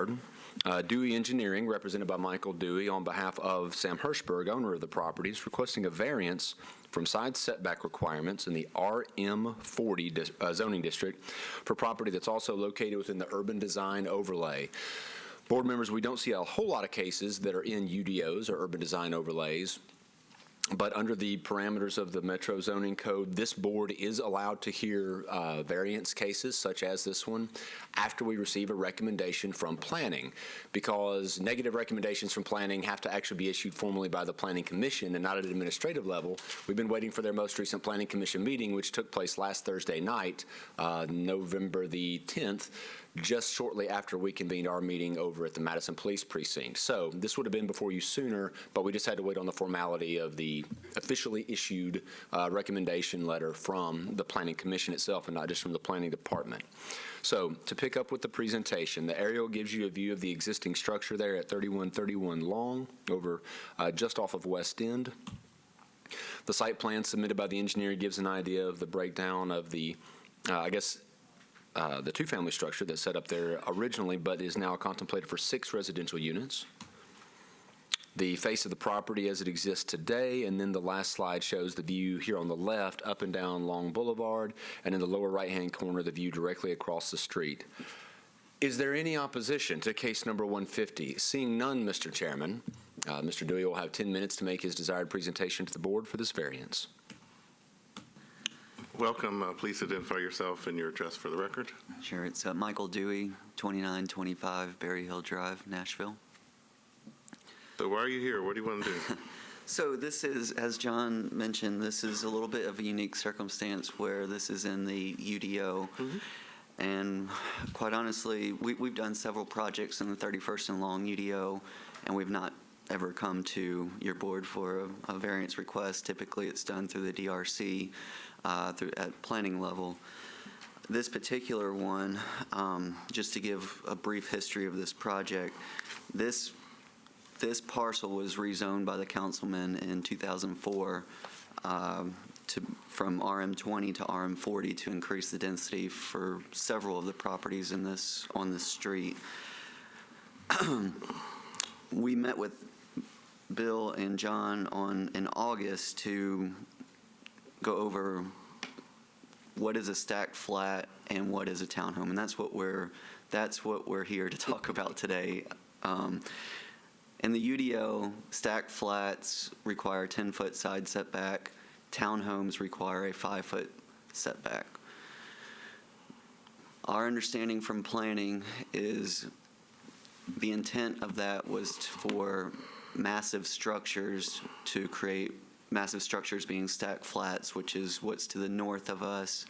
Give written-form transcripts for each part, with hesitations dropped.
Boulevard. Dewey Engineering, represented by Michael Dewey, on behalf of Sam Hirschberg, owner of the property, is requesting a variance from side setback requirements in the RM40 zoning district for property that's also located within the urban design overlay. Board members, we don't see a whole lot of cases that are in UDOs or urban design overlays. But under the parameters of the Metro Zoning Code, this board is allowed to hear variance cases such as this one after we receive a recommendation from planning, because negative recommendations from planning have to actually be issued formally by the Planning Commission and not at an administrative level. We've been waiting for their most recent Planning Commission meeting, which took place last Thursday night, November the 10th, just shortly after we convened our meeting over at the Madison Police Precinct. So this would have been before you sooner, but we just had to wait on the formality of the officially issued recommendation letter from the Planning Commission itself and not just from the Planning Department. So to pick up with the presentation, the aerial gives you a view of the existing structure there at 3131 Long over just off of West End. The site plan submitted by the engineer gives an idea of the breakdown of the, the two-family structure that's set up there originally, but is now contemplated for 6 residential units. The face of the property as it exists today, and then the last slide shows the view here on the left up and down Long Boulevard, and in the lower right-hand corner, the view directly across the street. Is there any opposition to case number 150? Seeing none, Mr. Chairman, Mr. Dewey will have 10 minutes to make his desired presentation to the board for this variance. Welcome. Please identify yourself and your address for the record. Sure. It's Michael Dewey, 2925 Berry Hill Drive, Nashville. So why are you here? What do you want to do? So this is, as John mentioned, this is a little bit of a unique circumstance where this is in the UDO. Mm-hmm. And quite honestly, we've done several projects in the 31st and Long UDO, and we've not ever come to your board for a variance request. Typically, it's done through the DRC at planning level. This particular one, just to give a brief history of this project, this parcel was rezoned by the councilman in 2004 from RM20 to RM40 to increase the density for several of the properties on this street. We met with Bill and John in August to go over what is a stacked flat and what is a townhome, and that's what we're here to talk about today. In the UDO, stacked flats require a 10-foot side setback. Townhomes require a 5-foot setback. Our understanding from planning is the intent of that was for massive structures to create massive structures being stacked flats, which is what's to the north of us,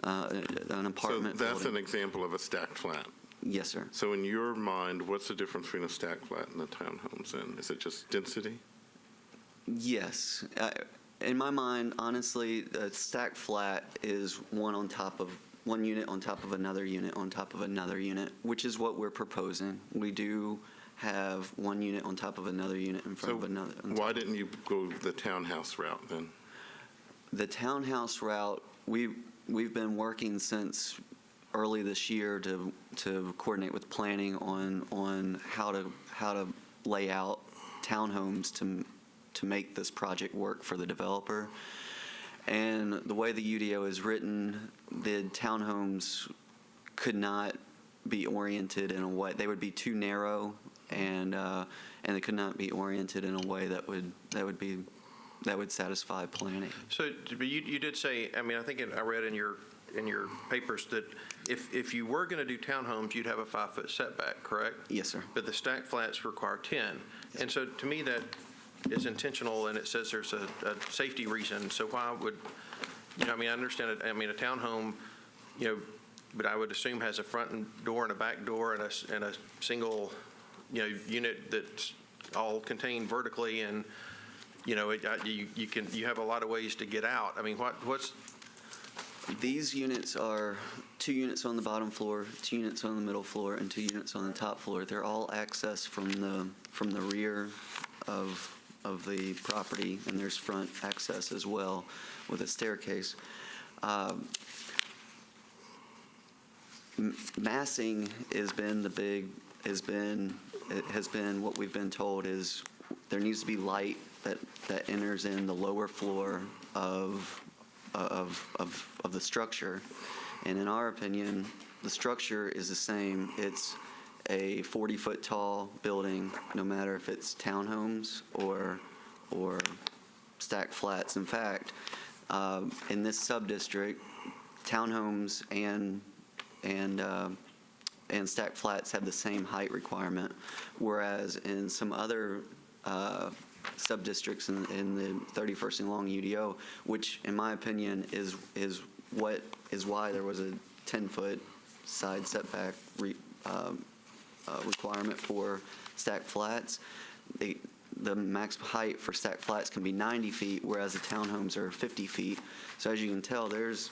an apartment So that's building. an example of a stacked flat? Yes, sir. So in your mind, what's the difference between a stacked flat and a townhomes then? Is it just density? Yes. In my mind, honestly, a stacked flat is one unit on top of another unit on top of another unit, which is what we're proposing. We do have one unit on top of another unit in front of another. Why didn't you go the townhouse route then? The townhouse route, we've been working since early this year to coordinate with planning on how to lay out townhomes to make this project work for the developer. And the way the UDO is written, the townhomes could not be oriented in a way, they would be too narrow, and they could not be oriented in a way that would satisfy planning. So, but you did say, I mean, I think I read in your papers that if you were going to do townhomes, you'd have a 5-foot setback, correct? Yes, sir. But the stacked flats require 10. And so to me that is intentional, and it says there's a safety reason. So why would, I mean, I understand it. I mean, a townhome, but I would assume has a front door and a back door and a single, unit that's all contained vertically, and you have a lot of ways to get out. I mean, what's These units are 2 units on the bottom floor, 2 units on the middle floor, and 2 units on the top floor. They're all accessed from the rear of the property, and there's front access as well with a staircase. Massing has been the big has been what we've been told is there needs to be light that enters in the lower floor of the structure. And in our opinion, the structure is the same. It's a 40-foot tall building, no matter if it's townhomes or stacked flats. In fact, in this sub-district, townhomes and stacked flats have the same height requirement, whereas in some other sub-districts in the 31st and Long UDO, which in my opinion is why there was a 10-foot side setback requirement for stacked flats. The max height for stacked flats can be 90 feet, whereas the townhomes are 50 feet. So as you can tell, there's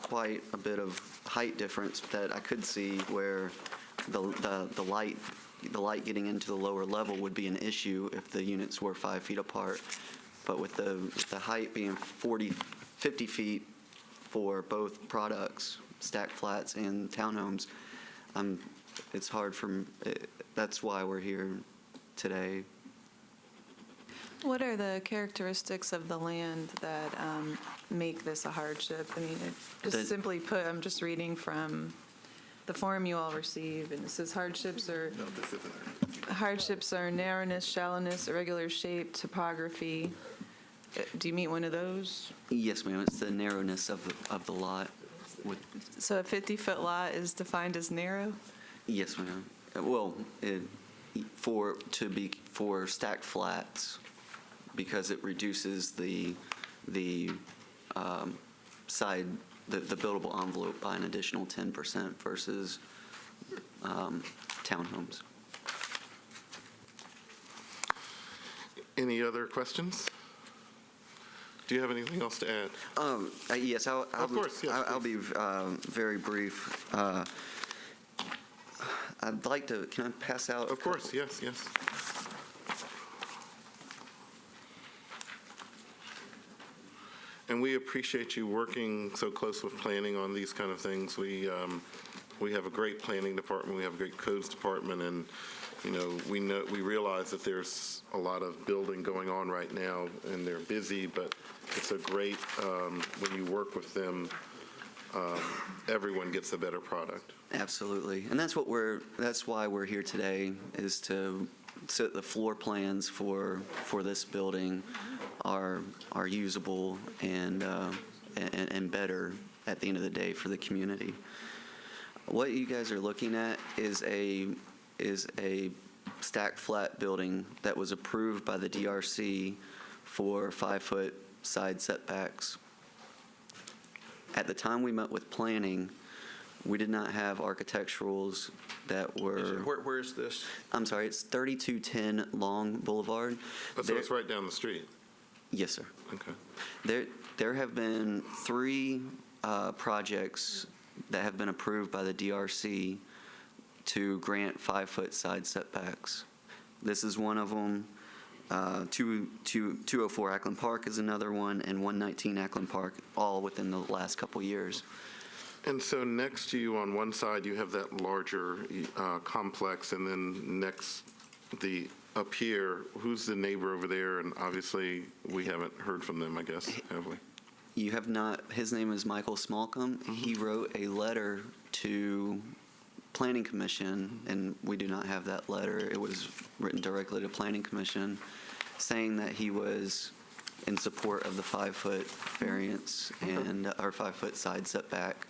quite a bit of height difference that I could see where the light getting into the lower level would be an issue if the units were 5 feet apart. But with the height being 50 feet for both products, stacked flats and townhomes, it's hard for, that's why we're here today. What are the characteristics of the land that make this a hardship? I mean, just simply put, I'm just reading from the form you all receive, and it says hardships are narrowness, shallowness, irregular shape, topography. Do you meet one of those? Yes, ma'am. It's the narrowness of the lot. So a 50-foot lot is defined as narrow? Yes, ma'am. Well, for stacked flats, because it reduces the side, the buildable envelope by an additional 10% versus townhomes. Any other questions? Do you have anything else to add? Yes, Of course, yes, I'll be very brief. I'd like to, can I pass out? Of course, yes, yes. And we appreciate you working so close with planning on these kind of things. We have a great planning department, we have a great codes department, and we realize that there's a lot of building going on right now, and they're busy, but it's a great, when you work with them, everyone gets a better product. Absolutely. And that's why we're here today, is to so the floor plans for this building are usable and better at the end of the day for the community. What you guys are looking at is a stacked flat building that was approved by the DRC for 5-foot side setbacks. At the time we met with planning, we did not have architecturals that were. Where is this? I'm sorry, it's 3210 Long Boulevard. So it's right down the street? Yes, sir. Okay. There have been 3 projects that have been approved by the DRC to grant 5-foot side setbacks. This is one of them. 204 Ackland Park is another one, and 119 Ackland Park, all within the last couple years. And so next to you on one side, you have that larger complex, and then up here, who's the neighbor over there? And obviously, we haven't heard from them, I guess, have we? You have not. His name is Michael Smallcombe. Mm-hmm. He wrote a letter to Planning Commission, and we do not have that letter. It was written directly to Planning Commission, saying that he was in support of the 5-foot variance and our 5-foot side setback.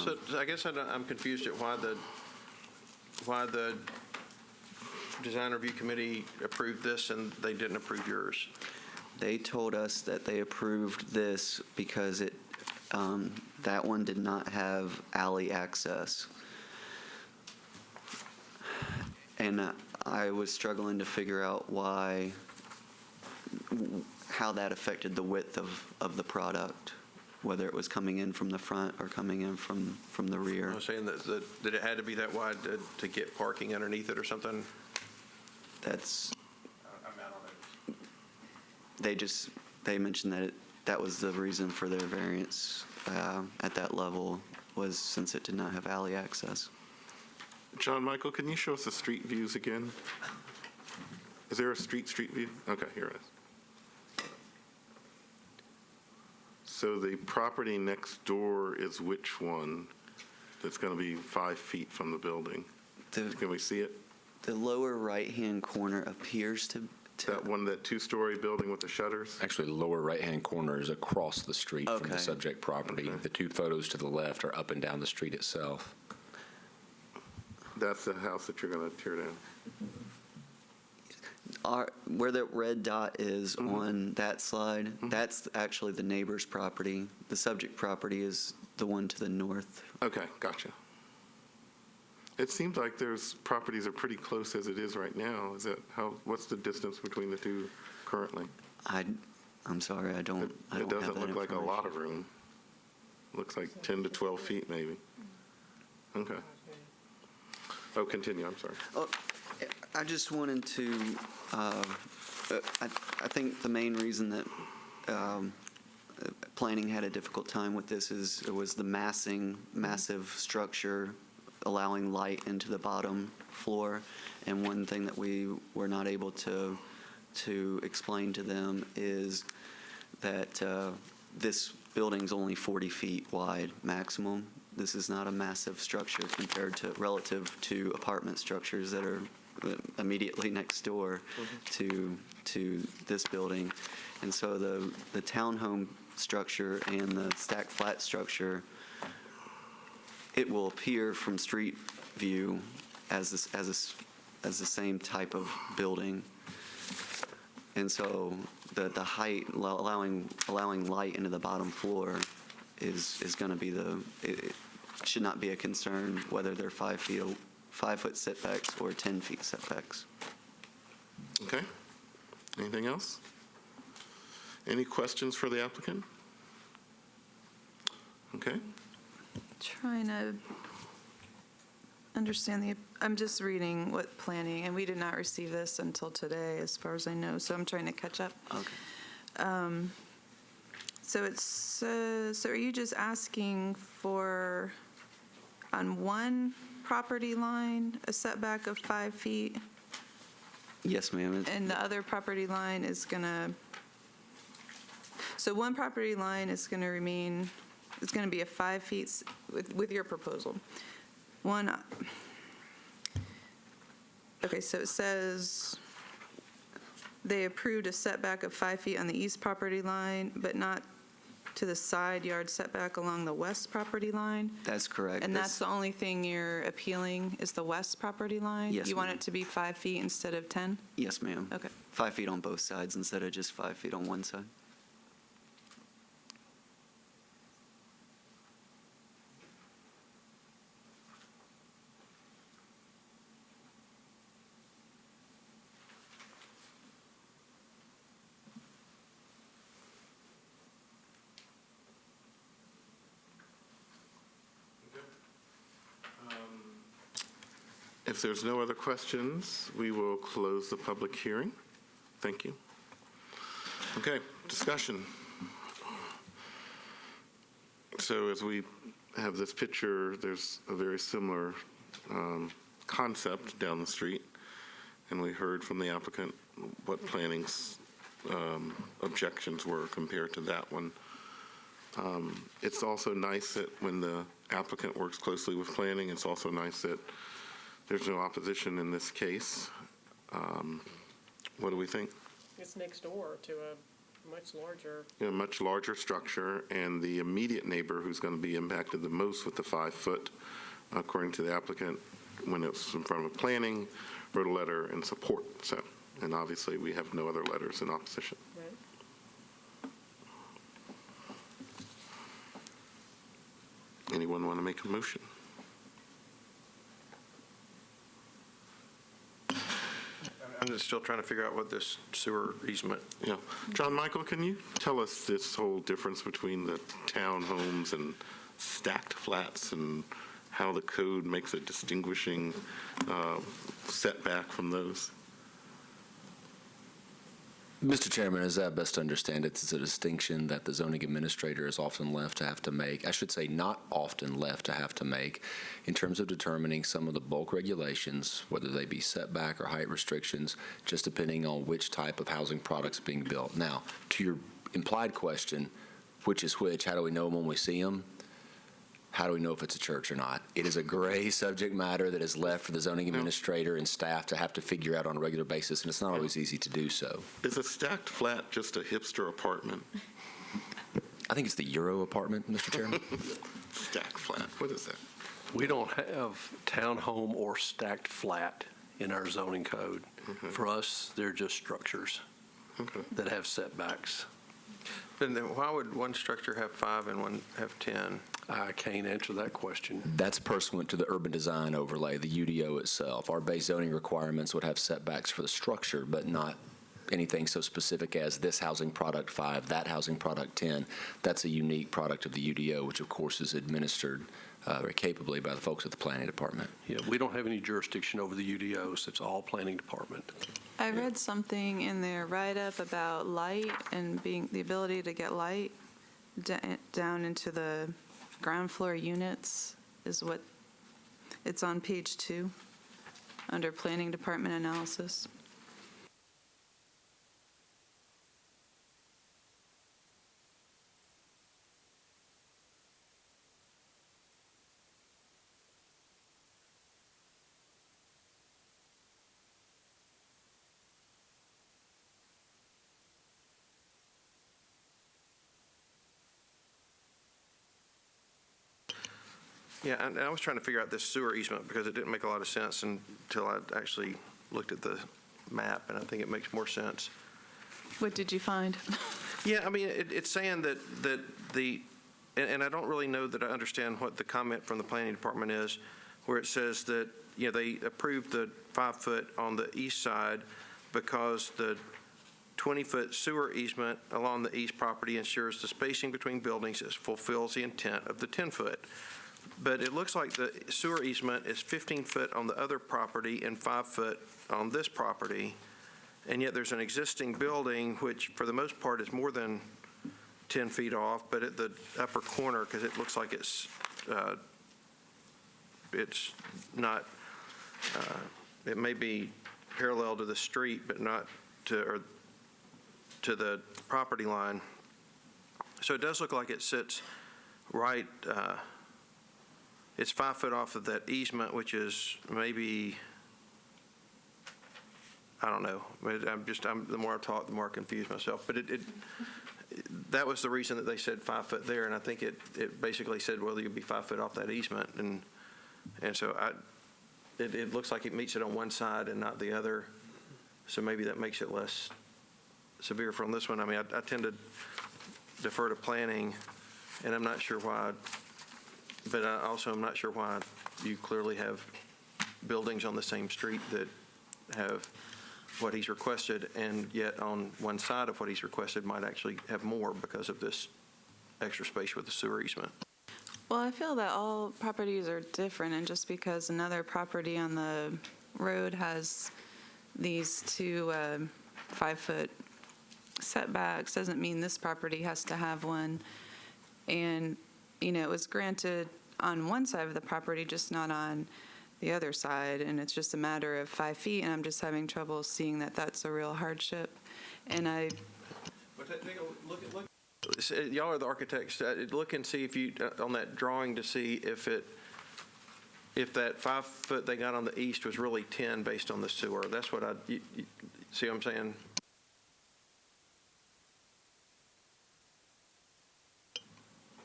So I guess I'm confused at why the Design Review Committee approved this and they didn't approve yours. They told us that they approved this because that one did not have alley access. And I was struggling to figure out how that affected the width of the product, whether it was coming in from the front or coming in from the rear. I was saying that it had to be that wide to get parking underneath it or something? They mentioned that was the reason for their variance at that level, was since it did not have alley access. John Michael, can you show us the street views again? Is there a street view? Okay, here it is. So the property next door is which one that's going to be 5 feet from the building? Can we see it? The lower right-hand corner appears to That one, that two-story building with the shutters? Actually, the lower right-hand corner is across the street from the Okay. subject property. Okay. The two photos to the left are up and down the street itself. That's the house that you're going to tear down? where that red dot is on that slide, that's actually the neighbor's property. The subject property is the one to the north. Okay, gotcha. It seems like there's, properties are pretty close as it is right now. Is that how, what's the distance between the two currently? I'm sorry, I don't It have doesn't that look like a lot information. of room. Looks like 10 to 12 feet, maybe. Okay. Oh, continue, I'm sorry. Oh, I just wanted to, I think the main reason that planning had a difficult time with this is it was the massive structure allowing light into the bottom floor. And one thing that we were not able to explain to them is that this building's only 40 feet wide maximum. This is not a massive structure compared to, relative to apartment structures that are immediately next door to this building. And so the townhome structure and the stacked flat structure, it will appear from street view as the same type of building. And so the height, allowing light into the bottom floor is going to be it should not be a concern whether they're 5 foot setbacks or 10 feet setbacks. Okay. Anything else? Any questions for the applicant? Okay. Trying to understand I'm just reading what planning, and we did not receive this until today, as far as I know, so I'm trying to catch up. Okay. So it says, so are you just asking for, on one property line, a setback of 5 feet, Yes, ma'am. and the other property line is gonna, so one property line is gonna remain, it's gonna be a 5 feet with your proposal. One, okay, so it says they approved a setback of 5 feet on the east property line, but not to the side yard setback along the west property line? That's correct. And that's This- the only thing you're appealing, is the west property line? Yes, You want ma'am. it to be 5 feet instead of 10? Yes, ma'am. Okay. 5 feet on both sides instead of just 5 feet on one side. If there's no other questions, we will close the public hearing. Thank you. Okay, discussion. So as we have this picture, there's a very similar concept down the street, and we heard from the applicant what planning's objections were compared to that one. It's also nice that when the applicant works closely with planning, it's also nice that there's no opposition in this case. What do we think? It's next door to a much larger, A much larger structure, and the immediate neighbor who's going to be impacted the most with the 5 foot, according to the applicant, when it's in front of planning, wrote a letter in support. So, and obviously we have no other letters in opposition. right? Anyone want to make a motion? I'm just still trying to figure out what this sewer easement, Yeah. John Michael, can you tell us this whole difference between the townhomes and stacked flats and how the code makes a distinguishing setback from those? Mr. Chairman, as I best understand it, it's a distinction that the zoning administrator is often left to have to make. I should say not often left to have to make in terms of determining some of the bulk regulations, whether they be setback or height restrictions, just depending on which type of housing product's being built. Now, to your implied question, which is which, how do we know them when we see them? How do we know if it's a church or not? It is a gray subject matter that is left for the zoning administrator and staff to have to figure out on a regular basis, and it's not always easy to do so. Is a stacked flat just a hipster apartment? I think it's the Euro apartment, Mr. Chairman. Stacked flat, what is that? We don't have townhome or stacked flat in our zoning code. For us, they're just structures that have setbacks. Then why would one structure have 5 and one have 10? I can't answer that question. That's pursuant to the urban design overlay, the UDO itself. Our base zoning requirements would have setbacks for the structure, but not anything so specific as this housing product 5, that housing product 10. That's a unique product of the UDO, which of course is administered very capably by the folks at the planning department. Yeah, we don't have any jurisdiction over the UDOs. It's all planning department. I read something in their write-up about light and being the ability to get light down into the ground floor units is what, it's on page 2 under planning department analysis. Yeah, and I was trying to figure out this sewer easement because it didn't make a lot of sense until I actually looked at the map, and I think it makes more sense. What did you find? Yeah, I mean, it's saying that the, and I don't really know that I understand what the comment from the planning department is, where it says that, they approved the 5-foot on the east side because the 20-foot sewer easement along the east property ensures the spacing between buildings fulfills the intent of the 10-foot. But it looks like the sewer easement is 15 foot on the other property and 5 foot on this property, and yet there's an existing building, which for the most part is more than 10 feet off, but at the upper corner, because it looks like it's not, it may be parallel to the street, but not to the property line. So it does look like it sits right, it's 5 foot off of that easement, which is maybe, I don't know. The more I talk, the more I confuse myself. But that was the reason that they said 5 foot there, and I think it basically said, well, you'd be 5 foot off that easement, and so it looks like it meets it on one side and not the other. So maybe that makes it less severe from this one. I mean, I tend to defer to planning, and I'm not sure why. But I also am not sure why you clearly have buildings on the same street that have what he's requested, and yet on one side of what he's requested might actually have more because of this extra space with the sewer easement. Well, I feel that all properties are different, and just because another property on the road has these 2 5-foot setbacks doesn't mean this property has to have one. And it was granted on one side of the property, just not on the other side, and it's just a matter of 5 feet, and I'm just having trouble seeing that that's a real hardship. And Take a look. Y'all are the architects. Look and see if you on that drawing to see if that 5 foot they got on the east was really 10 based on the sewer. That's what you see what I'm saying?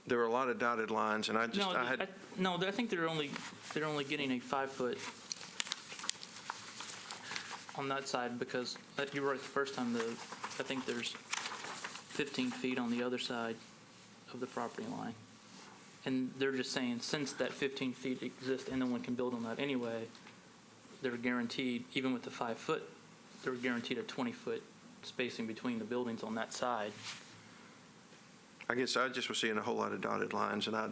There were a lot of dotted lines, and I think they're only getting a 5 foot on that side because you were right the first time. I think there's 15 feet on the other side of the property line, and they're just saying since that 15 feet exists and no one can build on that anyway, they're guaranteed, even with the 5 foot, they're guaranteed a 20-foot spacing between the buildings on that side. I guess I just was seeing a whole lot of dotted lines, and I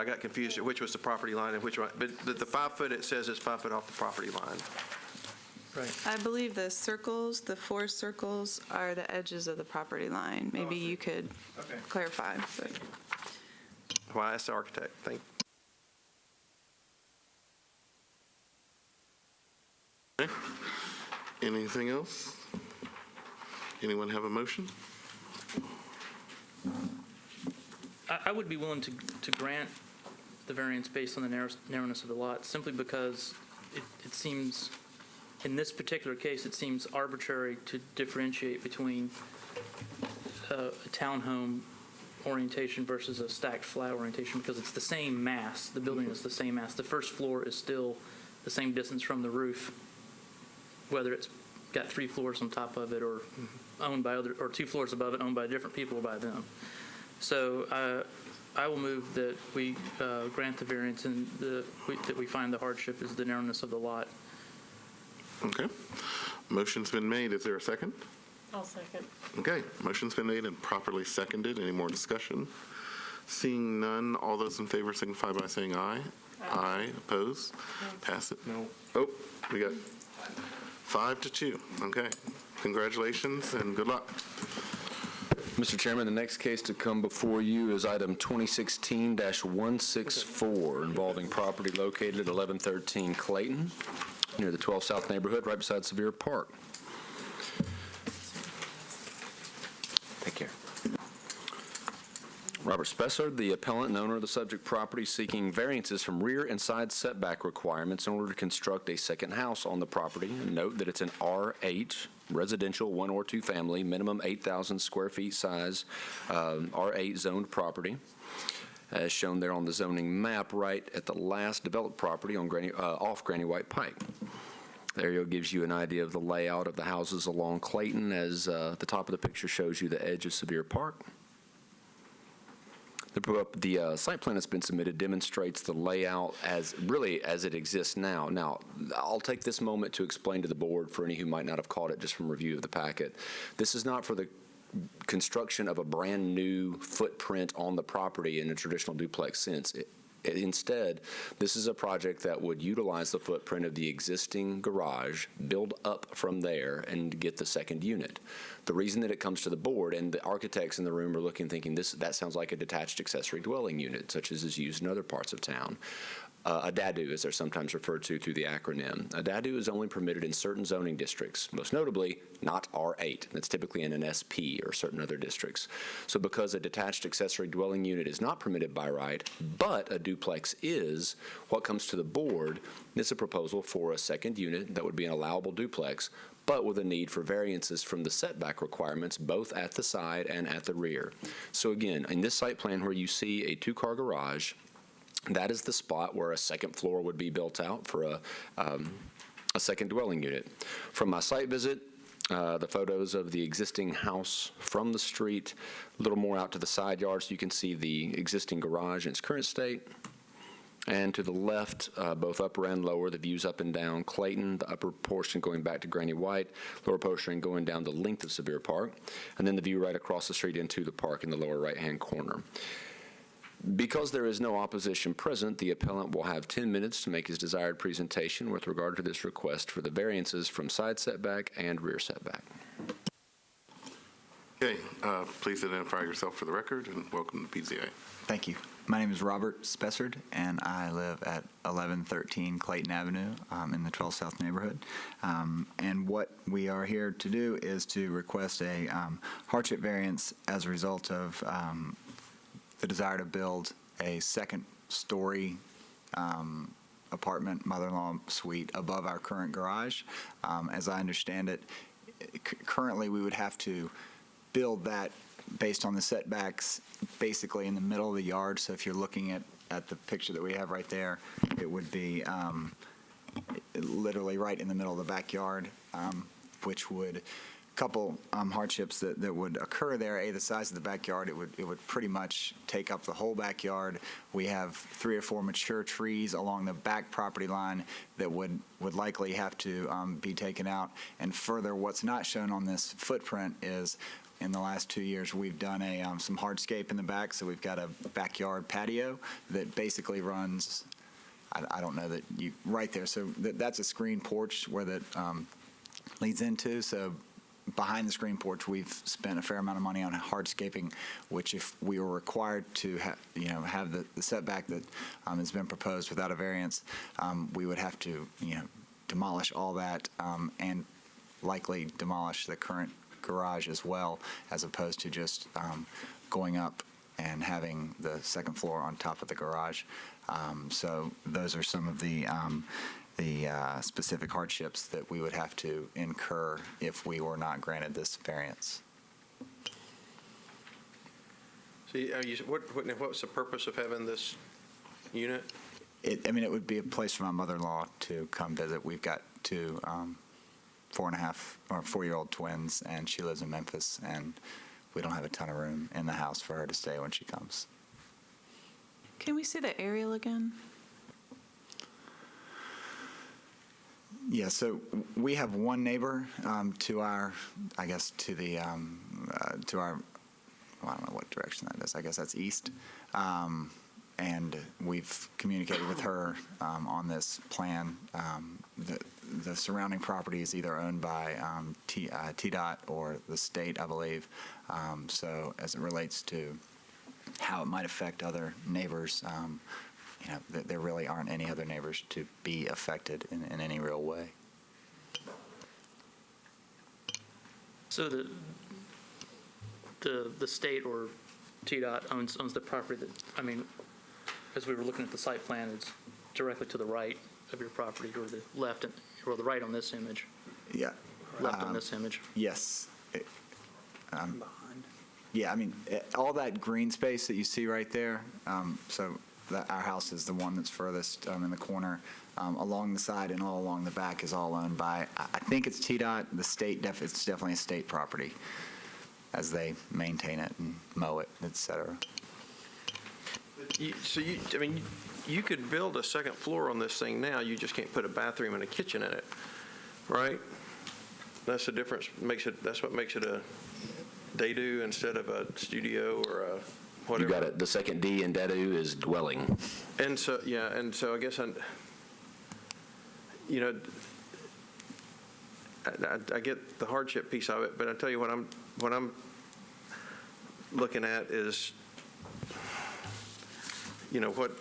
got confused at which was the property line and which one. But the 5 foot, it says it's 5 foot off the property line. Right. I believe the circles, the 4 circles, are the edges of the property line. Maybe you could clarify. But Well, I asked the architect. Anything else? Anyone have a motion? I would be willing to grant the variance based on the narrowness of the lot, simply because it seems, in this particular case, it seems arbitrary to differentiate between a townhome orientation versus a stacked flat orientation, because it's the same mass. The building is the same mass. The first floor is still the same distance from the roof, whether it's got 3 floors on top of it or owned by other, or 2 floors above it owned by different people or by them. So I will move that we grant the variance and that we find the hardship is the narrowness of the lot. Okay. Motion's been made. Is there a second? I'll second. Okay. Motion's been made and properly seconded. Any more discussion? Seeing none, all those in favor signify by saying aye. Aye. Oppose? Pass it. No. Oh, we got 5-2. Okay. Congratulations and good luck. Mr. Chairman, the next case to come before you is item 2016-164, involving property located at 1113 Clayton, near the 12 South neighborhood, right beside Sevier Park. Take care. Robert Spessard, the appellant and owner of the subject property, seeking variances from rear and side setback requirements in order to construct a second house on the property. And note that it's an R8 residential, 1 or 2 family, minimum 8,000 square feet size, R8 zoned property, as shown there on the zoning map right at the last developed property on off Granny White Pike. The aerial gives you an idea of the layout of the houses along Clayton, as the top of the picture shows you the edge of Sevier Park. The site plan that's been submitted demonstrates the layout as it exists now. Now, I'll take this moment to explain to the board, for any who might not have caught it just from review of the packet. This is not for the construction of a brand-new footprint on the property in a traditional duplex sense. Instead, this is a project that would utilize the footprint of the existing garage, build up from there, and get the second unit. The reason that it comes to the board, and the architects in the room are looking, thinking that sounds like a detached accessory dwelling unit, such as is used in other parts of town. A DADU, as they're sometimes referred to through the acronym. A DADU is only permitted in certain zoning districts, most notably not R8. That's typically in an SP or certain other districts. So because a detached accessory dwelling unit is not permitted by right, but a duplex is, what comes to the board is a proposal for a second unit that would be an allowable duplex, but with a need for variances from the setback requirements both at the side and at the rear. So again, in this site plan where you see a 2-car garage, that is the spot where a second floor would be built out for a second dwelling unit. From my site visit, the photos of the existing house from the street, a little more out to the side yard, so you can see the existing garage in its current state. And to the left, both upper and lower, the views up and down Clayton, the upper portion going back to Granny White, lower portion going down the length of Sevier Park, and then the view right across the street into the park in the lower right-hand corner. Because there is no opposition present, the appellant will have 10 minutes to make his desired presentation with regard to this request for the variances from side setback and rear setback. Okay, please identify yourself for the record and welcome to PZA. Thank you. My name is Robert Spessard, and I live at 1113 Clayton Avenue in the 12 South neighborhood. And what we are here to do is to request a hardship variance as a result of the desire to build a second-story apartment, mother-in-law suite above our current garage. As I understand it, currently we would have to build that based on the setbacks basically in the middle of the yard. So if you're looking at the picture that we have right there, it would be literally right in the middle of the backyard, which would couple hardships that would occur there. The size of the backyard, it would pretty much take up the whole backyard. We have 3 or 4 mature trees along the back property line that would likely have to be taken out. And further, what's not shown on this footprint is in the last 2 years, we've done some hardscape in the back, so we've got a backyard patio that basically runs, I don't know that you, right there. So that's a screen porch where that leads into. So behind the screen porch, we've spent a fair amount of money on hardscaping, which if we were required to have the setback that has been proposed without a variance, we would have to demolish all that and likely demolish the current garage as well, as opposed to just going up and having the second floor on top of the garage. So those are some of the specific hardships that we would have to incur if we were not granted this variance. See, what's the purpose of having this unit? It would be a place for my mother-in-law to come visit. We've got two 4-year-old twins, and she lives in Memphis, and we don't have a ton of room in the house for her to stay when she comes. Can we see the aerial again? Yeah, so we have one neighbor to our, I guess, to our, well, I don't know what direction that is. I guess that's east. And we've communicated with her on this plan. The surrounding property is either owned by TDOT or the state, I believe. So as it relates to how it might affect other neighbors, there really aren't any other neighbors to be affected in any real way. So the state or TDOT owns the property that, as we were looking at the site plan, it's directly to the right of your property, or the left, or the right on this image, Yeah. left on this image. Yes. Behind. Yeah, all that green space that you see right there, so our house is the one that's furthest in the corner. Along the side and all along the back is all owned by, I think it's TDOT. The state, it's definitely a state property as they maintain it and mow it, et cetera. You could build a second floor on this thing now, you just can't put a bathroom and a kitchen in it, right? That's the difference, that's what makes it a dadu instead of a studio or a whatever. You got it. The second D in dadu is dwelling. And so, I guess I get the hardship piece of it, but I tell you what I'm looking at is, what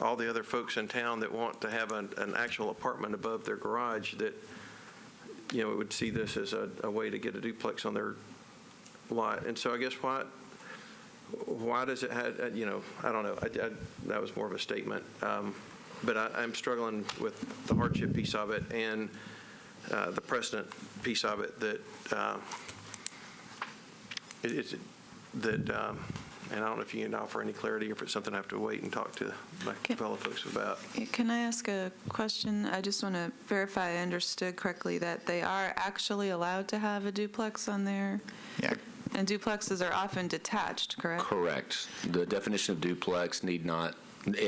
all the other folks in town that want to have an actual apartment above their garage that, would see this as a way to get a duplex on their lot. And so I guess why does it have, I don't know. That was more of a statement. But I'm struggling with the hardship piece of it and the precedent piece of it and I don't know if you can offer any clarity or if it's something I have to wait and talk to my fellow folks about. Can I ask a question? I just want to verify I understood correctly that they are actually allowed to have a duplex on there? Yeah. And duplexes are often detached, correct? Correct. The definition of duplex need not,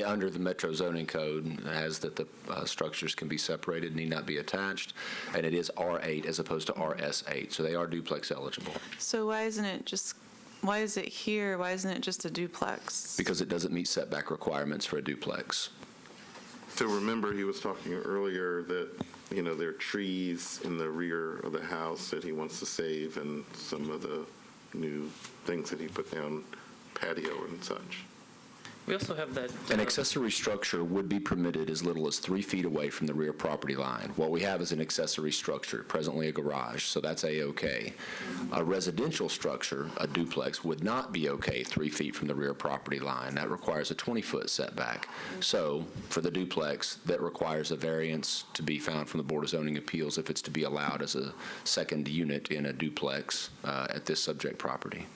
under the Metro zoning code, has that the structures can be separated, need not be attached, and it is R8 as opposed to RS8, so they are duplex eligible. So why is it here? Why isn't it just a duplex? Because it doesn't meet setback requirements for a duplex. So remember, he was talking earlier that, there are trees in the rear of the house that he wants to save, and some of the new things that he put down, patio and such. We also have that. An accessory structure would be permitted as little as 3 feet away from the rear property line. What we have is an accessory structure, presently a garage, so that's A-OK. A residential structure, a duplex, would not be okay 3 feet from the rear property line. That requires a 20-foot setback. So for the duplex, that requires a variance to be found from the Board of Zoning Appeals if it's to be allowed as a second unit in a duplex at this subject property.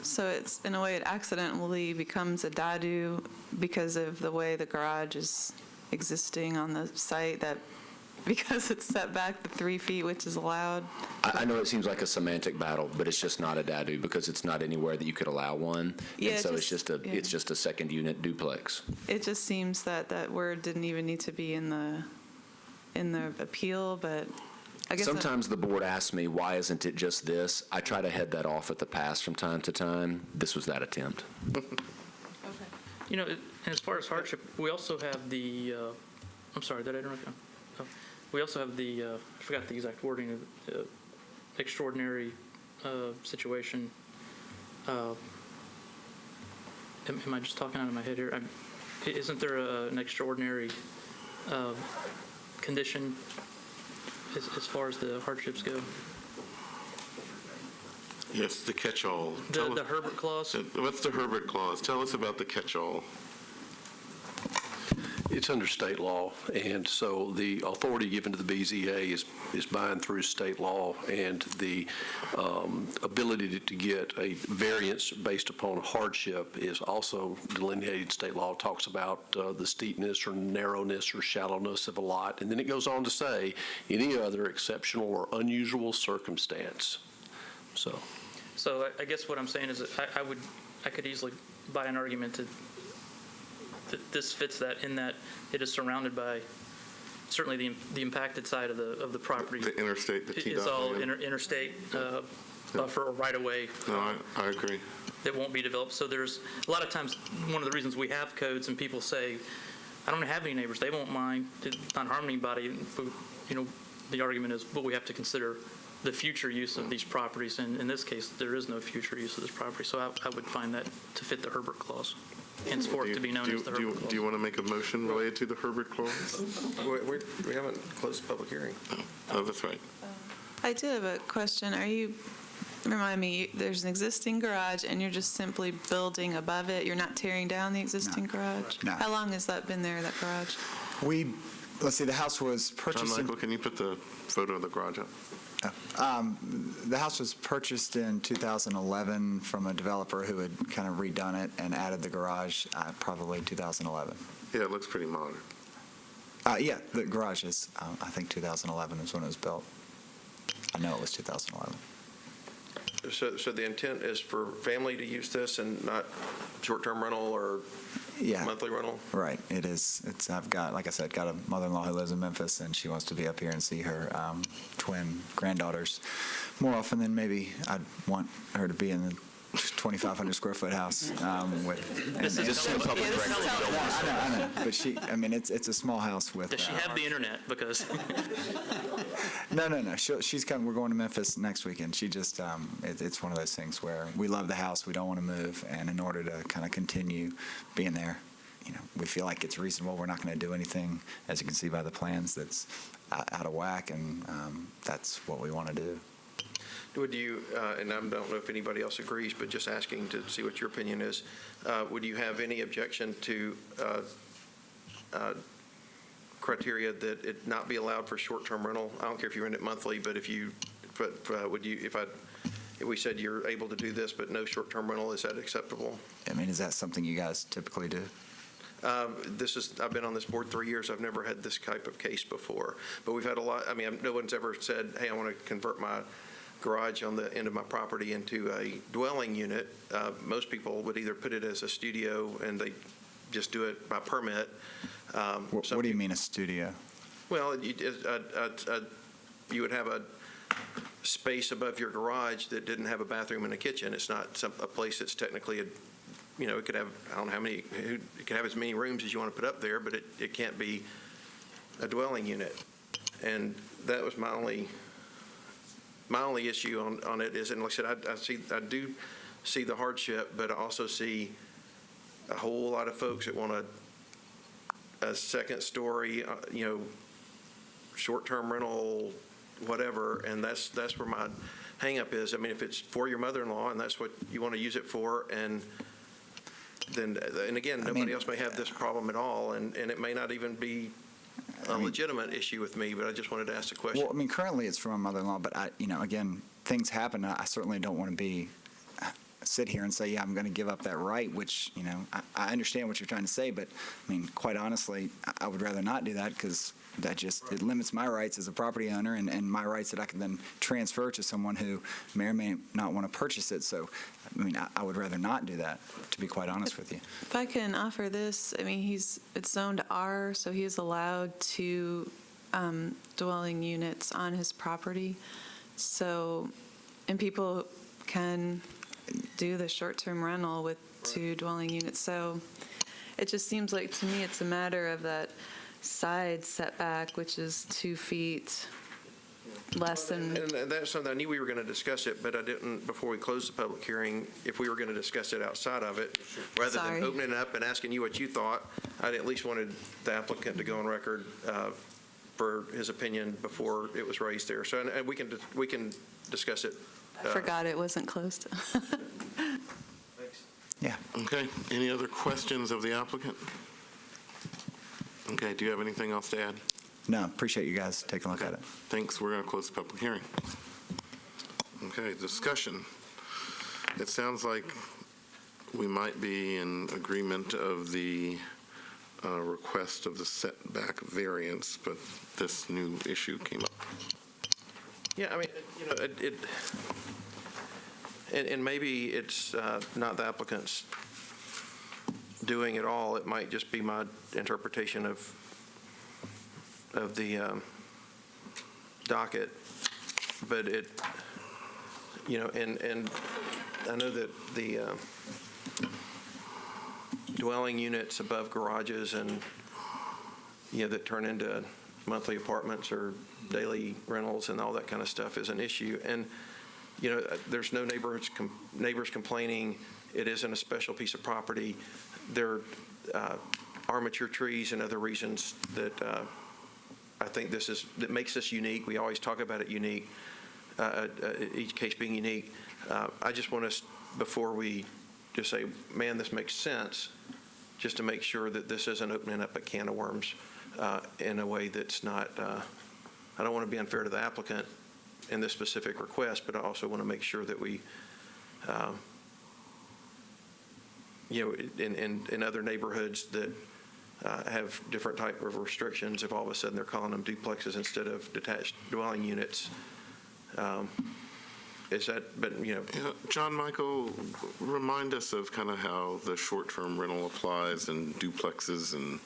So it's, in a way, it accidentally becomes a dadu because of the way the garage is existing on the site, that because it's set back the 3 feet, which is allowed? I know it seems like a semantic battle, but it's just not a dadu because it's not anywhere that you could allow one. Yeah, and so it's yeah. just a second unit duplex. It just seems that word didn't even need to be in the appeal, but I guess Sometimes the board asks me, why isn't it just this? I try to head that off at the pass from time to time. This was that attempt. And as far as hardship, we also have the, I'm sorry, did I interrupt you? Oh. we also have the, I forgot the exact wording of extraordinary situation. Am I just talking out of my head here? Isn't there an extraordinary condition as far as the hardships go? Yes, the catch-all. The Herbert clause? What's the Herbert clause? Tell us about the catch-all. It's under state law, and so the authority given to the BZA is bound through state law, and the ability to get a variance based upon hardship is also delineated in state law. It talks about the steepness or narrowness or shallowness of a lot, and then it goes on to say any other exceptional or unusual circumstance. So I guess what I'm saying is that I could easily buy an argument that this fits that, in that it is surrounded by, certainly the impacted side of the property. The interstate, the T-dot. Is all land. interstate buffer or right-of-way. No, I agree. That won't be developed. So there's, a lot of times, one of the reasons we have codes and people say, I don't have any neighbors, they won't mind, to not harm anybody. The argument is, but we have to consider the future use of these properties, and in this case, there is no future use of this property. So I would find that to fit the Herbert clause, henceforth to be known as the Herbert clause. Do you want to make a motion related to the Herbert clause? We haven't closed the public hearing. Oh, that's right. I do have a question. Remind me, there's an existing garage and you're just simply building above it? You're not tearing down the existing garage? No. How long has that been there, that garage? Let's see, the house was purchased in... Michael, can you put the photo of the garage up? The house was purchased in 2011 from a developer who had kind of redone it and added the garage probably 2011. Yeah, it looks pretty modern. Yeah, the garage is, I think 2011 is when it was built. I know it was 2011. So the intent is for family to use this and not short-term rental or Yeah. monthly rental? Right, it is. I've got, like I said, got a mother-in-law who lives in Memphis, and she wants to be up here and see her twin granddaughters more often than maybe I'd want her to be in the 2,500 square foot house with. This is I know, but it's a small house with. Does she have the internet? Because No. She's coming. We're going to Memphis next weekend. She just, it's one of those things where we love the house, we don't want to move, and in order to kind of continue being there, we feel like it's reasonable. We're not going to do anything, as you can see by the plans, that's out of whack, and that's what we want to do. Would you, and I don't know if anybody else agrees, but just asking to see what your opinion is, would you have any objection to criteria that it not be allowed for short-term rental? I don't care if you rent it monthly, but would you, if we said you're able to do this, but no short-term rental, is that acceptable? Is that something you guys typically do? I've been on this board 3 years. I've never had this type of case before, but we've had a lot. No one's ever said, hey, I want to convert my garage on the end of my property into a dwelling unit. Most people would either put it as a studio and they just do it by permit. What do you mean a studio? Well, you would have a space above your garage that didn't have a bathroom and a kitchen. It's not a place that's technically it could have, I don't know how many, it could have as many rooms as you want to put up there, but it can't be a dwelling unit. And that was my only issue on it is, and like I said, I do see the hardship, but I also see a whole lot of folks that want a second story, short-term rental, whatever, and that's where my hang-up is. If it's for your mother-in-law and that's what you want to use it for, and again, nobody else may have this problem at all, and it may not even be a legitimate issue with me, but I just wanted to ask the question. Well, currently it's for my mother-in-law, but again, things happen. I certainly don't want to sit here and say, yeah, I'm going to give up that right, which, I understand what you're trying to say, but quite honestly, I would rather not do that, because it limits my rights as a property owner and my rights that I can then transfer to someone who may or may not want to purchase it. So, I would rather not do that, to be quite honest with you. If I can offer this, it's zoned R, so he is allowed 2 dwelling units on his property. So, and people can do the short-term rental with 2 dwelling units. So it just seems like, to me, it's a matter of that side setback, which is 2 feet less than, And that's something, I knew we were going to discuss it, but I didn't, before we closed the public hearing, if we were going to discuss it outside of it, rather Sorry. than opening it up and asking you what you thought, I'd at least wanted the applicant to go on record for his opinion before it was raised there. So, and we can discuss it. I forgot it wasn't closed. Yeah. Okay, any other questions of the applicant? Okay, do you have anything else to add? No, appreciate you guys taking a look at it. Thanks, we're going to close the public hearing. Okay, discussion. It sounds like we might be in agreement of the request of the setback variance, but this new issue came up. Yeah, I mean, you know, and maybe it's not the applicant's doing it all. It might just be my interpretation of the docket. But it, you know, and I know that the dwelling units above garages and, you know, that turn into monthly apartments or daily rentals and all that kind of stuff is an issue. And, you know, there's no neighbors complaining. It isn't a special piece of property. There are mature trees and other reasons that I think that makes this unique. We always talk about it unique, each case being unique. I just want us, before we just say, man, this makes sense, just to make sure that this isn't opening up a can of worms in a way that's not, I don't want to be unfair to the applicant in this specific request, but I also want to make sure that we, you know, in other neighborhoods that have different type of restrictions, if all of a sudden they're calling them duplexes instead of detached dwelling units, is that, but, you know. Yeah, John Michael, remind us of kind of how the short-term rental applies and duplexes and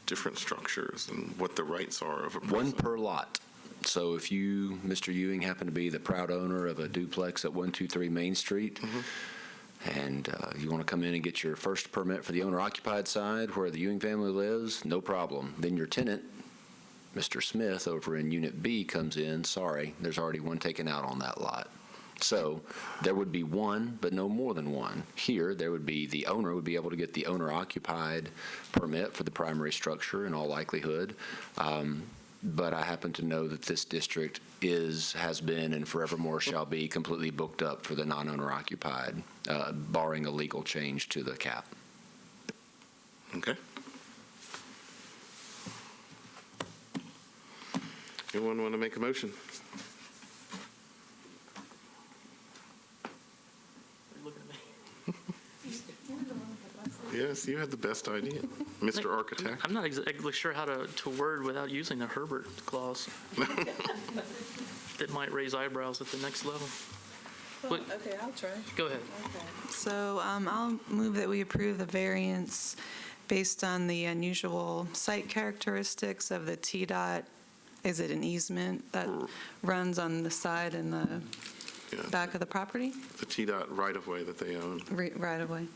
different structures and what the rights are of a person. One per lot. So if you, Mr. Ewing, happen to be the proud owner of a duplex at 123 Main Street, and you want to come in and get your first permit for the owner-occupied side where the Ewing family lives, no problem. Then your tenant, Mr. Smith, over in Unit B comes in, sorry, there's already one taken out on that lot. So there would be one, but no more than one. Here, there would be, the owner would be able to get the owner-occupied permit for the primary structure in all likelihood. But I happen to know that this district has been, and forevermore shall be completely booked up for the non-owner occupied, barring a legal change to the cap. Okay. Anyone want to make a motion? Yes, you had the best idea, Mr. Architect. I'm not exactly sure how to word without using the Herbert clause. That might raise eyebrows at the next level. But- Okay, I'll try. Go ahead. So I'll move that we approve the variance based on the unusual site characteristics of the T-dot, is it an easement that runs on the side and the Yeah, back of the property? the T-Dot right-of-way that they own. Right away.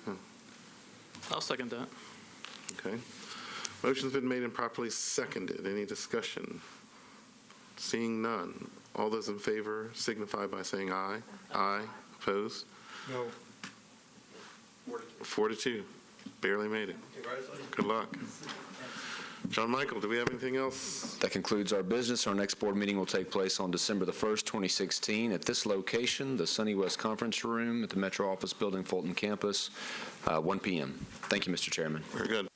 I'll second that. Okay. Motion's been made and properly seconded. Any discussion? Seeing none. All those in favor signify by saying aye. Aye. Opposed? No. 4-2. Barely made it. Good luck. John Michael, do we have anything else? That concludes our business. Our next board meeting will take place on December the 1st, 2016, at this location, the Sunny West Conference Room at the Metro Office Building, Fulton Campus, 1 p.m. Thank you, Mr. Chairman. Very good.